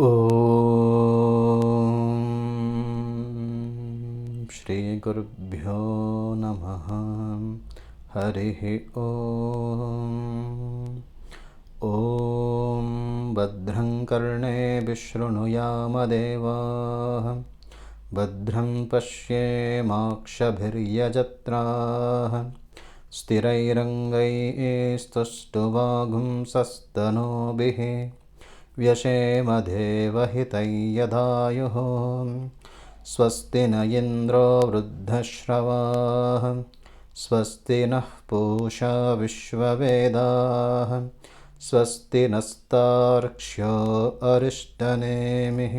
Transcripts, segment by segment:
ॐ श्रीगुरुभ्यो नमः। हरिः ॐ भद्रं कर्णेभिः शृणुयामदेवाः भद्रं पश्येमाक्षभिर्यजत्राः स्थिरैरङ्गैस्तुष्टुवागुंसस्तनूभिः व्यशेमदेवहितैयदायुः। स्वस्ति न इन्द्रो वृद्धश्रवाः स्वस्ति नः पूषा विश्ववेदाः स्वस्ति नस्तार्क्ष्यो अरिष्टनेमिः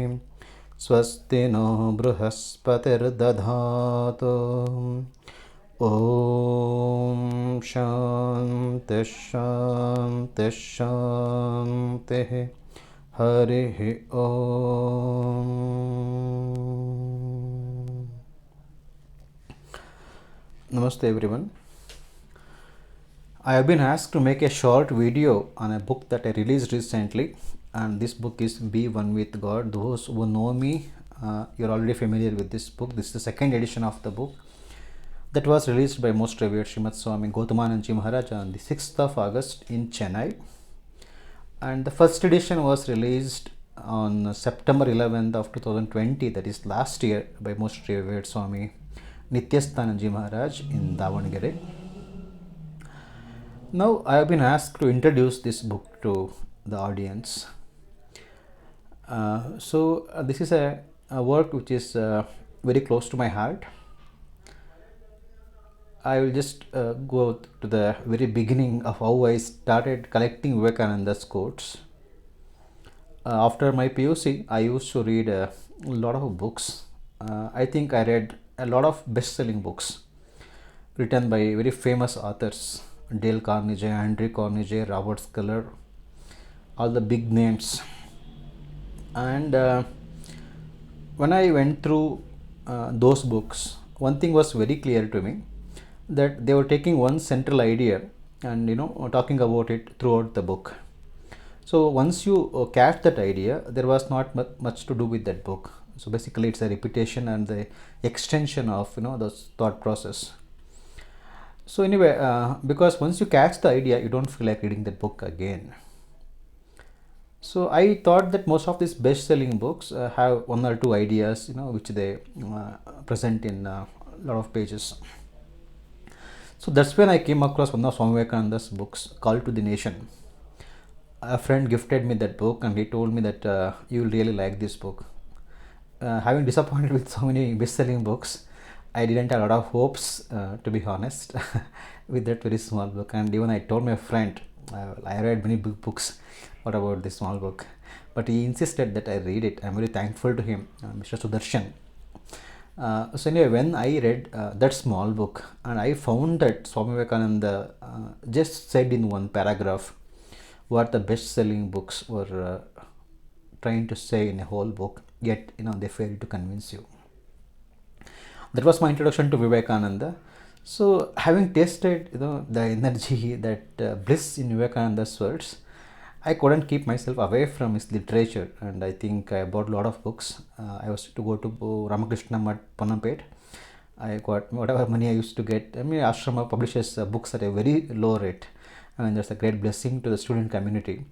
स्वस्ति नो बृहस्पतिर्दधातु। ॐ शान्तिः शान्तिः शान्तिः। हरिः ॐ। Namaste everyone. I have been asked to make a short video on a book that I released recently, and this book is Be One With God. Those who know me, you're already familiar with this book. This is the second edition of the book that was released by Most Revered Srimad Swami Gautamanandaji Maharaj on the 6th of August in Chennai. And the first edition was released on September 11th of 2020, that is last year, by Most Revered Swami Nityasthanandaji Maharaj in Davangere. Now I have been asked to introduce this book to the audience. This is a work which is very close to my heart. I will just go to the very beginning of how I started collecting Vivekananda's quotes. After my PUC, I used to read a lot of books. I think I read a lot of best-selling books written by very famous authors: Dale Carnegie, Andrew Carnegie, Robert Sculler, all the big names. And when I went through those books, one thing was very clear to me, that they were taking one central idea and talking about it throughout the book. So once you catch that idea, there was not much to do with that book. So basically it's a repetition and the extension of the thought process. So anyway, because once you catch the idea, you don't feel like reading that book again. So I thought that most of these best-selling books have one or two ideas which they present in a lot of pages. So that's when I came across one of Swami Vivekananda's books, Call to the Nation. A friend gifted me that book and he told me that you will really like this book. Having disappointed with so many best-selling books, I didn't have a lot of hopes, to be honest, with that very small book. And even I told my friend, I read many big books, what about this small book? But he insisted that I read it. I'm very thankful to him, Mr. Sudarshan. So anyway, when I read that small book, and I found that Swami Vivekananda just said in one paragraph what the best-selling books were trying to say in a whole book, yet they failed to convince you. That was my introduction to Vivekananda. So having tasted the energy, that bliss in Vivekananda's words, I couldn't keep myself away from his literature, and I think I bought a lot of books. I was to go to Ramakrishna Math, Ponampet. I got whatever money I used to get. I mean, Ashrama publishes books at a very low rate, and there's a great blessing to the student community.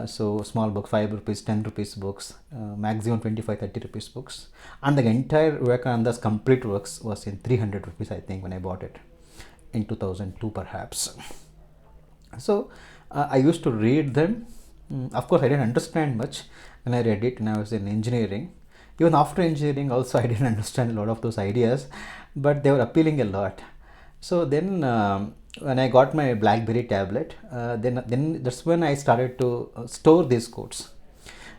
So small book, 5 rupees, 10 rupees books, maximum 25-30 rupees books, and the entire Vivekananda's complete works was in 300 rupees, I think, when I bought it in 2002 perhaps. So I used to read them. Of course, I didn't understand much when I read it, and I was in engineering. Even after engineering also, I didn't understand a lot of those ideas, but they were appealing a lot. So then when I got my BlackBerry tablet, then that's when I started to store these quotes.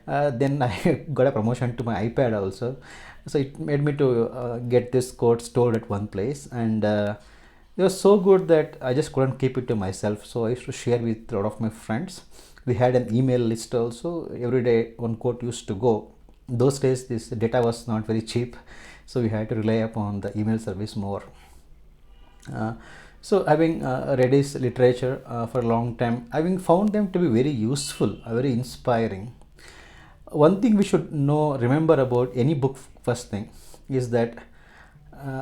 Then I got a promotion to my iPad also. So it made me to get this quote stored at one place, and it was so good that I just couldn't keep it to myself. So I used to share with a lot of my friends. We had an email list also. Every day one quote used to go. Those days this data was not very cheap, so we had to rely upon the email service more. So having read his literature for a long time, having found them to be very useful, very inspiring. One thing we should know, remember about any book, first thing, is that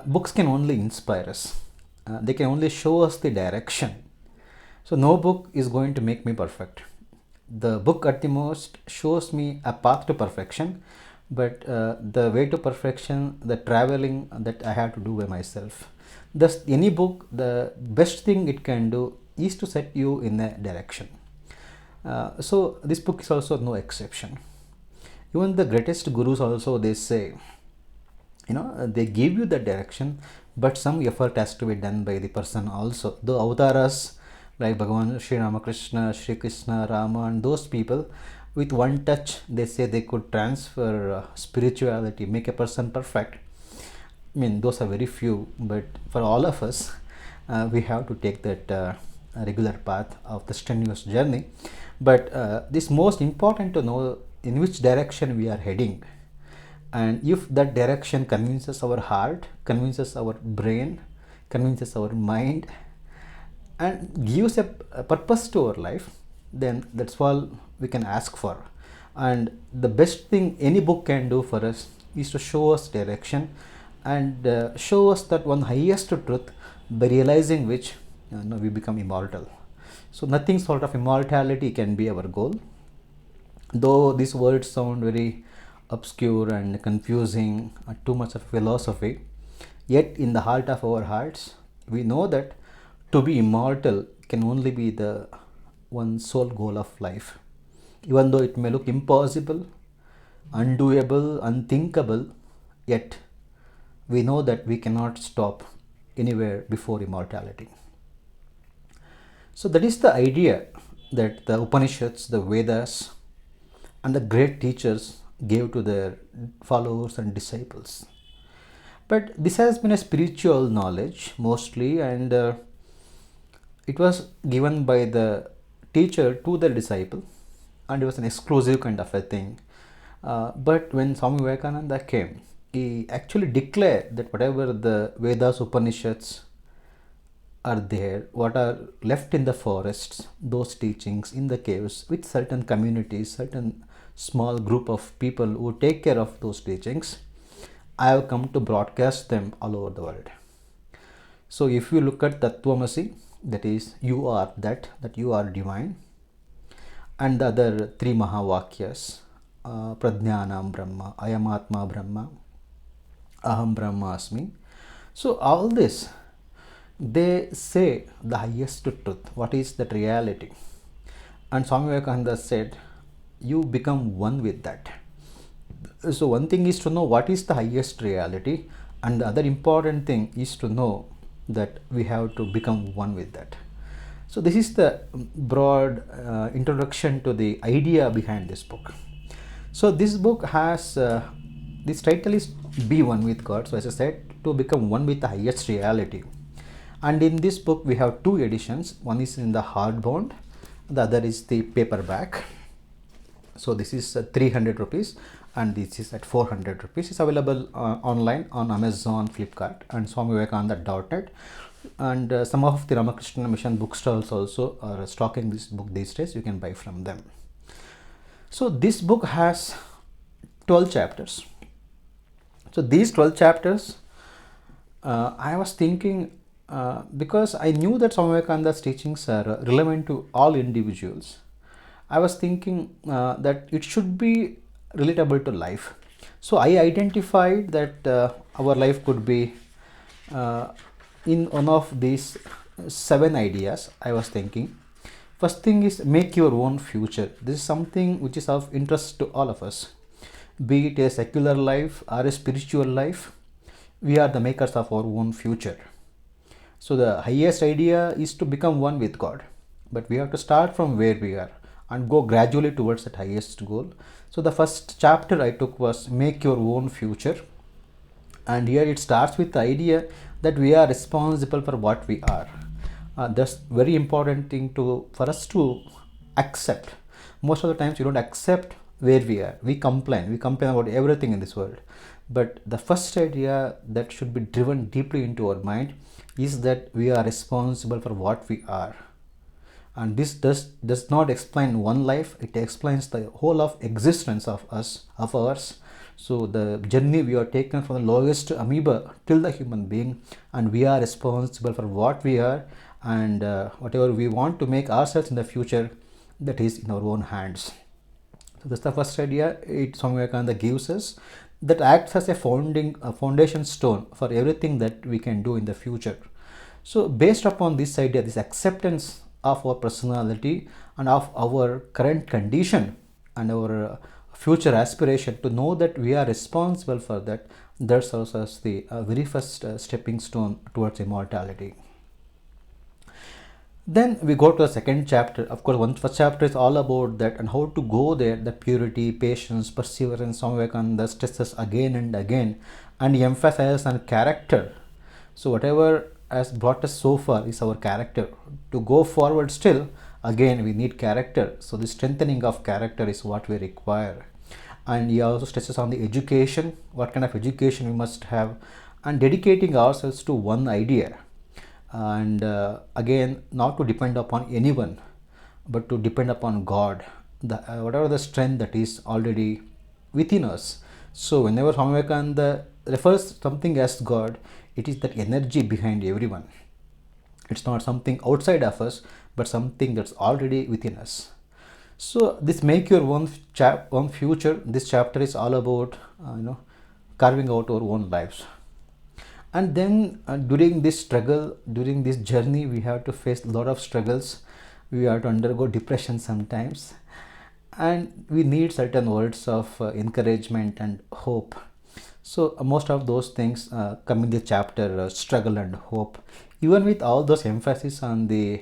books can only inspire us. They can only show us the direction. So no book is going to make me perfect. The book at the most shows me a path to perfection, but the way to perfection, the traveling that I have to do by myself. Thus, any book, the best thing it can do is to set you in a direction. So this book is also no exception. Even the greatest gurus also, they say, they give you the direction, but some effort has to be done by the person also. The avatars like Bhagavan Sri Ramakrishna, Sri Krishna, Rama, and those people, with one touch, they say they could transfer spirituality, make a person perfect. I mean, those are very few, but for all of us, we have to take that regular path of the strenuous journey. But this most important to know in which direction we are heading. And if that direction convinces our heart, convinces our brain, convinces our mind, and gives a purpose to our life, then that's all we can ask for. And the best thing any book can do for us is to show us direction and show us that one highest truth, by realizing which we become immortal. So nothing sort of immortality can be our goal. Though these words sound very obscure and confusing, too much of philosophy, yet in the heart of our hearts, we know that to be immortal can only be the one sole goal of life. Even though it may look impossible, undoable, unthinkable, yet we know that we cannot stop anywhere before immortality. So that is the idea that the Upanishads, the Vedas, and the great teachers gave to their followers and disciples. But this has been a spiritual knowledge mostly, and it was given by the teacher to the disciple, and it was an exclusive kind of a thing. But when Swami Vivekananda came, he actually declared that whatever the Vedas, Upanishads are there, what are left in the forests, those teachings in the caves, with certain communities, certain small group of people who take care of those teachings, I have come to broadcast them all over the world. So if you look at Tattvamasi, that is, you are that you are divine, and the other three Mahavakyas, Prajnanam Brahma, Ayamatma Brahma, Aham Brahmasmi. So all this, they say the highest truth. What is that reality? And Swami Vivekananda said, you become one with that. So one thing is to know what is the highest reality, and the other important thing is to know that we have to become one with that. So this is the broad introduction to the idea behind this book. So this book has this title is Be One with God. So as I said, to become one with the highest reality. And in this book we have two editions. One is in the hardbound, the other is the paperback. So this is 300 rupees and this is at 400 rupees. It's available online on Amazon, Flipkart, and swamivivekananda.net. And some of the Ramakrishna Mission bookstalls also are stocking this book these days. You can buy from them. So this book has 12 chapters. So these 12 chapters, I was thinking, because I knew that Swami Vivekananda's teachings are relevant to all individuals, I was thinking that it should be relatable to life. So I identified that our life could be in one of these 7 ideas. I was thinking, first thing is make your own future. This is something which is of interest to all of us, be it a secular life or a spiritual life. We are the makers of our own future. So the highest idea is to become one with God, but we have to start from where we are and go gradually towards that highest goal. So the first chapter I took was make your own future, and here it starts with the idea that we are responsible for what we are. That's very important thing for us to accept. Most of the times we don't accept where we are. We complain about everything in this world. But the first idea that should be driven deeply into our mind is that we are responsible for what we are. And this does not explain one life, it explains the whole of existence of us, of ours. So the journey we are taken from the lowest amoeba till the human being, and we are responsible for what we are, and whatever we want to make ourselves in the future, that is in our own hands. So that's the first idea. It Swami Vivekananda gives us, that acts as a foundation stone for everything that we can do in the future. So based upon this idea, this acceptance of our personality and of our current condition and our future aspiration, to know that we are responsible for that, that serves as the very first stepping stone towards immortality. Then we go to the second chapter. Of course, first chapter is all about that and how to go there, the purity, patience, perseverance. Swami Vivekananda stresses again and again, and he emphasizes on character. So whatever has brought us so far is our character. To go forward still, again we need character. So the strengthening of character is what we require. And he also stresses on the education, what kind of education we must have, and dedicating ourselves to one idea. And again, not to depend upon anyone, but to depend upon God, the whatever the strength that is already within us. So whenever Swami Vivekananda refers something as God, it is that energy behind everyone. It's not something outside of us, but something that's already within us. So this make your own future. This chapter is all about carving out our own lives. And then during this struggle, during this journey, we have to face a lot of struggles. We have to undergo depression sometimes, and we need certain words of encouragement and hope. So most of those things come in the chapter struggle and hope. Even with all those emphasis on the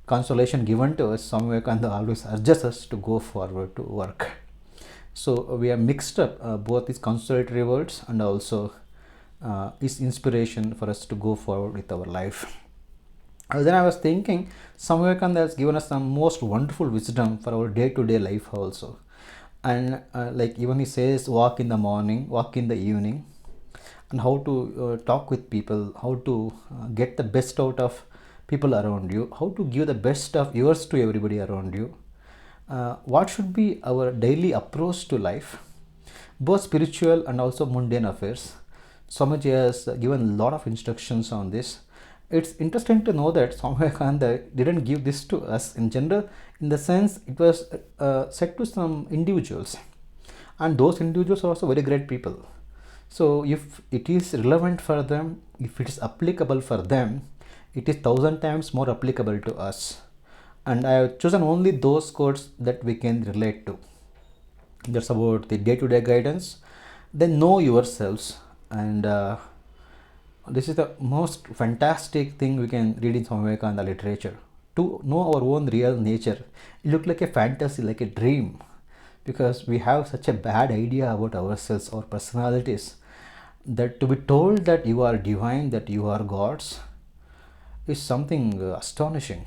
consolation given to us, Swami Vivekananda always urges us to go forward to work. So we have mixed up both these consolatory words and also is inspiration for us to go forward with our life. Then I was thinking, Swami Vivekananda has given us some most wonderful wisdom for our day-to-day life also. And like even he says, walk in the morning, walk in the evening, and how to talk with people, how to get the best out of people around you, how to give the best of yours to everybody around you. What should be our daily approach to life, both spiritual and also mundane affairs. Swamiji has given a lot of instructions on this. It's interesting to know that Swami Vivekananda didn't give this to us in general, in the sense it was said to some individuals, and those individuals are also very great people. So if it is relevant for them, if it is applicable for them, it is 1,000 times more applicable to us. And I have chosen only those quotes that we can relate to. That's about the day-to-day guidance. Then know yourselves, and this is the most fantastic thing we can read in Swami Vivekananda literature. To know our own real nature, it looked like a fantasy, like a dream, because we have such a bad idea about ourselves, our personalities, that to be told that you are divine, that you are gods, is something astonishing.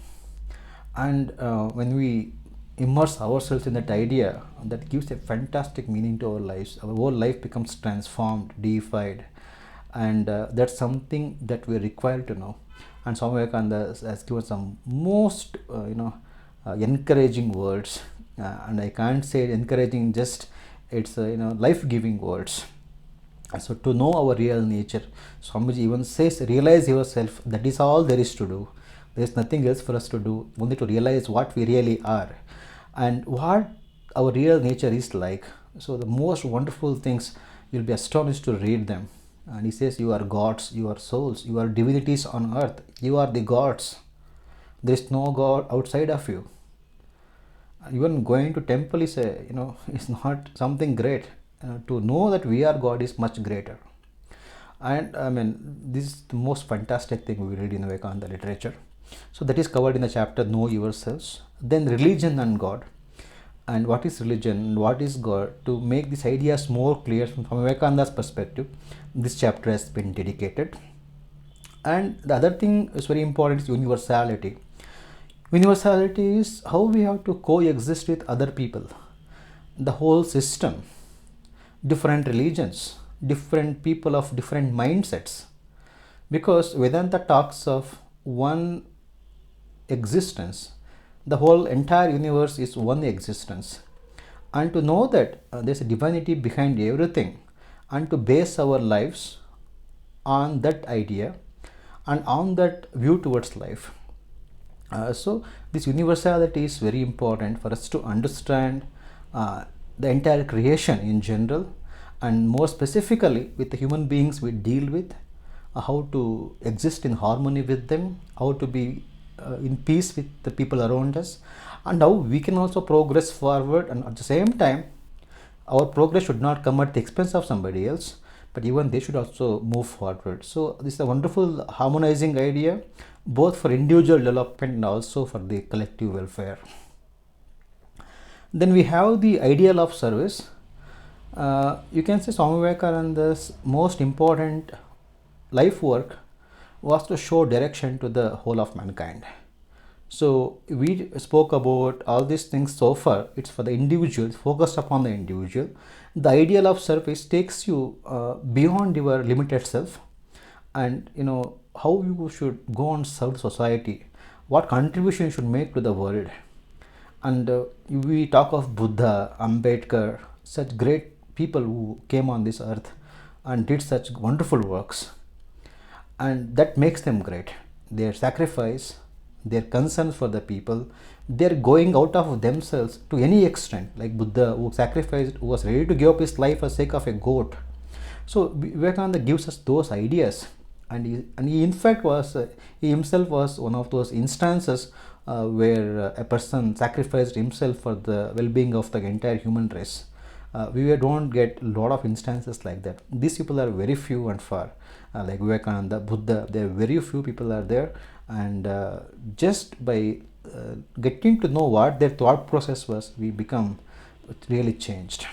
And when we immerse ourselves in that idea, that gives a fantastic meaning to our lives. Our whole life becomes transformed, deified, and that's something that we require to know. And Swami Vivekananda has given some most encouraging words, and I can't say encouraging, just it's life-giving words. So to know our real nature, Swamiji even says, realize yourself. That is all there is to do. There is nothing else for us to do, only to realize what we really are and what our real nature is like. So the most wonderful things, you'll be astonished to read them. And he says, you are gods, you are souls, you are divinities on earth, you are the gods. There is no God outside of you. Even going to temple is is not something great. To know that we are God is much greater. And I mean, this is the most fantastic thing we read in Vivekananda literature. So that is covered in the chapter Know Yourselves. Then religion and God. And what is religion and what is God? To make these ideas more clear from Vivekananda's perspective, this chapter has been dedicated. And the other thing is very important is universality. Universality is how we have to coexist with other people, the whole system, different religions, different people of different mindsets. Because Vedanta talks of one existence. The whole entire universe is one existence. And to know that there's a divinity behind everything, and to base our lives on that idea and on that view towards life. So this universality is very important for us to understand the entire creation in general, and more specifically with the human beings we deal with, how to exist in harmony with them, how to be in peace with the people around us, and how we can also progress forward. And at the same time, our progress should not come at the expense of somebody else, but even they should also move forward. So this is a wonderful harmonizing idea, both for individual development and also for the collective welfare. Then we have the ideal of service. You can say Swami Vivekananda's most important life work was to show direction to the whole of mankind. So we spoke about all these things so far. It's for the individual, focused upon the individual. The ideal of service takes you beyond your limited self, and how you should go and serve society, what contribution you should make to the world. And we talk of Buddha, Ambedkar, such great people who came on this earth and did such wonderful works, and that makes them great. Their sacrifice, their concerns for the people, they're going out of themselves to any extent, like Buddha, who sacrificed, who was ready to give up his life for the sake of a goat. So Vivekananda gives us those ideas, and he in fact was he himself was one of those instances where a person sacrificed himself for the well-being of the entire human race. We don't get a lot of instances like that. These people are very few and far. Like Vivekananda, Buddha, there are very few people are there, and just by getting to know what their thought process was, we become really changed.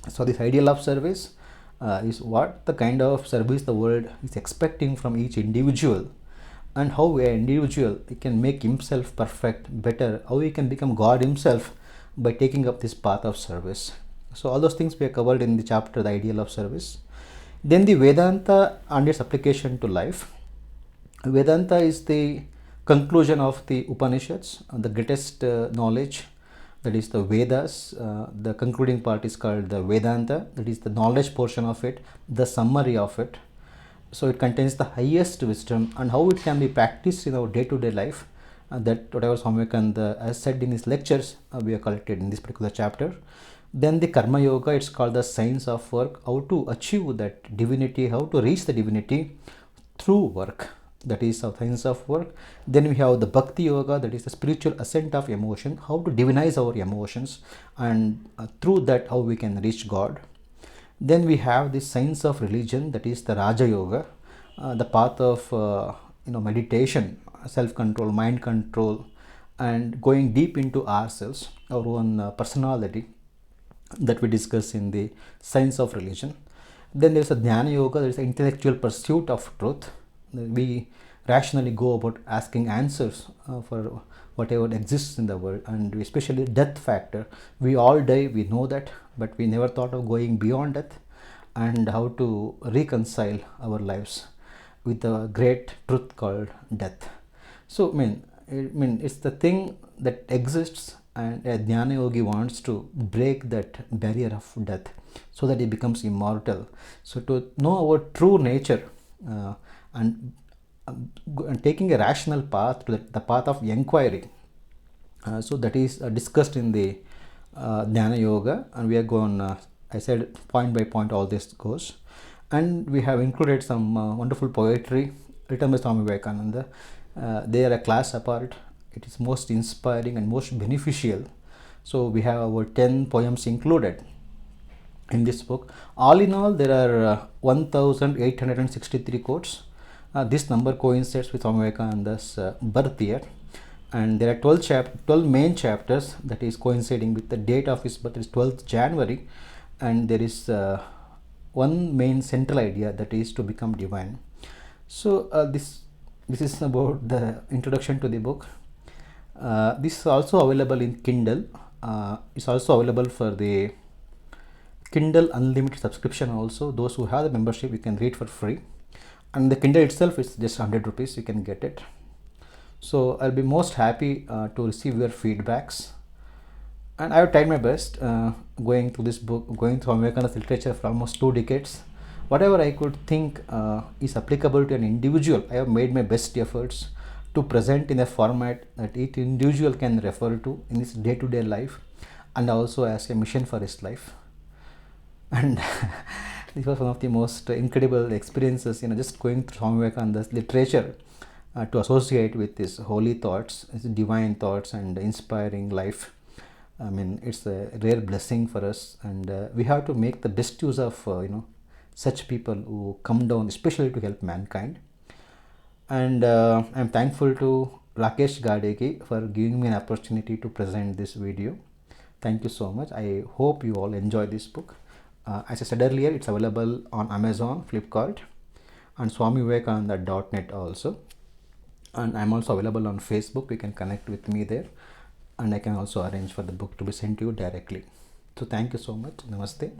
So this ideal of service is what the kind of service the world is expecting from each individual, and how an individual can make himself perfect, better, how he can become God himself by taking up this path of service. So all those things we have covered in the chapter, the ideal of service. Then the Vedanta and its application to life. Vedanta is the conclusion of the Upanishads, the greatest knowledge, that is the Vedas. The concluding part is called the Vedanta, that is the knowledge portion of it, the summary of it. So it contains the highest wisdom and how it can be practiced in our day-to-day life. That whatever Swami Vivekananda has said in his lectures, we have collected in this particular chapter. Then the Karma Yoga, it's called the science of work, how to achieve that divinity, how to reach the divinity through work, that is the science of work. Then we have the Bhakti Yoga, that is the spiritual ascent of emotion, how to divinize our emotions, and through that how we can reach God. Then we have the science of religion, that is the Raja Yoga, the path of meditation, self-control, mind control, and going deep into ourselves, our own personality, that we discuss in the science of religion. Then there is a Jnana Yoga, there is the intellectual pursuit of truth. We rationally go about asking answers for whatever exists in the world, and especially death factor. We all die, we know that, but we never thought of going beyond death, and how to reconcile our lives with the great truth called death. So it's the thing that exists, and a Jnana Yogi wants to break that barrier of death so that he becomes immortal. So to know our true nature, and taking a rational path to the path of inquiry. So that is discussed in the Jnana Yoga, and we are going, I said point by point all this goes. And we have included some wonderful poetry written by Swami Vivekananda. They are a class apart. It is most inspiring and most beneficial. So we have our 10 poems included in this book. All in all, there are 1863 quotes. This number coincides with Swami Vivekananda's birth year, and there are 12 main chapters that is coinciding with the date of his birth, is 12th January, and there is one main central idea, that is to become divine. So this is about the introduction to the book. This is also available in Kindle. It's also available for the Kindle Unlimited subscription also. Those who have the membership, you can read for free, and the Kindle itself is just 100 rupees, you can get it. So I'll be most happy to receive your feedbacks. And I have tried my best going through this book, going through American literature for almost 2 decades. Whatever I could think is applicable to an individual, I have made my best efforts to present in a format that each individual can refer to in his day-to-day life, and also as a mission for his life. And this was one of the most incredible experiences, just going through Swami Vivekananda's literature to associate with his holy thoughts, his divine thoughts, and inspiring life. I mean, it's a rare blessing for us, and we have to make the best use of such people who come down, especially to help mankind. And I'm thankful to Rakesh Gadegi for giving me an opportunity to present this video. Thank you so much. I hope you all enjoy this book. As I said earlier, it's available on Amazon, Flipkart, and swamivivekananda.net also. And I'm also available on Facebook. You can connect with me there, and I can also arrange for the book to be sent to you directly. So thank you so much. Namaste.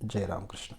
Jai Ram Krishna.